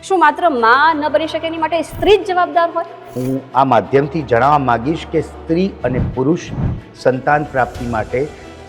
શું માત્ર માં ન બની શકે એની માટે સ્ત્રી જ જવાબદાર હોય? હું આ માધ્યમથી જણાવવા માગીશ કે સ્ત્રી અને પુરુષ સંતાન પ્રાપ્તિ માટે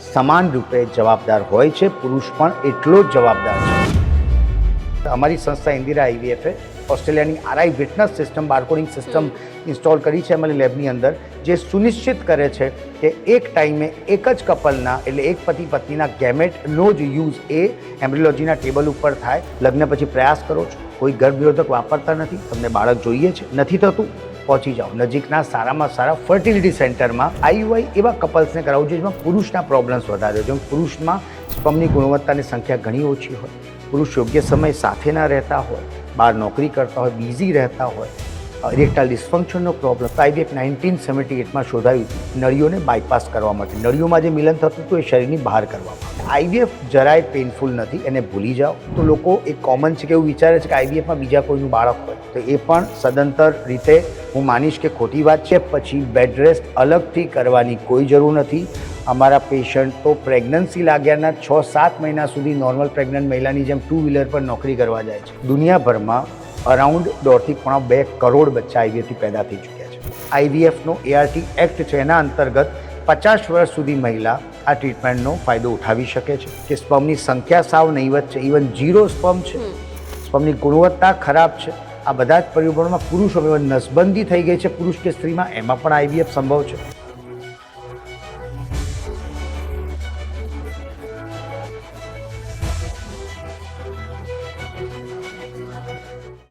સમાન રૂપે જવાબદાર હોય છે. પુરુષ પણ એટલો જ જવાબદાર છે. અમારી સંસ્થા ઇન્દિરા આઈવીએફે ઓસ્ટ્રેલિયાની RI witness system barcoding system install કરી છે અમારી લેબની અંદર, જે સુનિશ્ચિત કરે છે કે એક ટાઈમે એક જ કપલના એટલે એક પતિ પત્નીના ગેમેટનો જ યુઝ એ એમ્બ્રિયોલોજીના ટેબલ ઉપર થાય. લગ્ન પછી પ્રયાસ કરો છો, કોઈ ગર્ભનિરોધક વાપરતા નથી, તમને બાળક જોઈએ છે, નથી થતું, પહોંચી જાઓ નજીકના સારામાં સારા ફર્ટિલિટી સેન્ટરમાં. આઈયુઆઈ એવા કપલ્સને કરાવવું જોઈએ જેમાં પુરુષના પ્રોબ્લેમ્સ વધારે હોય, જેમ પુરુષમાં સ્પર્મની ગુણવત્તાની સંખ્યા ઘણી ઓછી હોય, પુરુષ યોગ્ય સમય સાથે ના રહેતા હોય, બહાર નોકરી કરતા હોય, બિઝી રહેતા હોય, ઇરેક્ટાઇલ ડિસ્ફંક્શનનો પ્રોબ્લેમ. આઈવીએફ 1978માં શોધાયું હતું નળીઓને બાયપાસ કરવા માટે. નળીઓમાં જે મિલન થતું હતું એ શરીરની બહાર કરવા માટે. આઈવીએફ જરાય પેઇનફુલ નથી, એને ભૂલી જાઓ. તો લોકો એક કોમન છે કે એવું વિચારે છે કે આઈવીએફમાં બીજા કોઈનું બાળક હોય, તો એ પણ સદંતર રીતે હું માનીશ કે ખોટી વાત છે. પછી બેડ રેસ્ટ અલગથી કરવાની કોઈ જરૂર નથી. અમારા પેશન્ટ તો પ્રેગ્નન્સી લાગ્યાના 6-7 મહિના સુધી નોર્મલ પ્રેગ્નન્ટ મહિલાની જેમ 2 વ્હીલર પર નોકરી કરવા જાય છે. દુનિયાભરમાં અરાઉન્ડ 1.5-2 કરોડ બચ્ચા આઈવીએફથી પેદા થઈ ચૂક્યા છે. આઈવીએફનો એઆરટી એક્ટ છે, એના અંતર્ગત 50 વર્ષ સુધી મહિલા આ ટ્રીટમેન્ટનો ફાયદો ઉઠાવી શકે છે. કે સ્પર્મની સંખ્યા સાવ નહીવત છે, ઇવન 0 સ્પર્મ છે, સ્પર્મની ગુણવત્તા ખરાબ છે. આ બધા જ પરિબળોમાં પુરુષો નસબંધી થઈ ગઈ છે પુરુષ કે સ્ત્રીમાં, એમાં પણ આઈવીએફ સંભવ છે.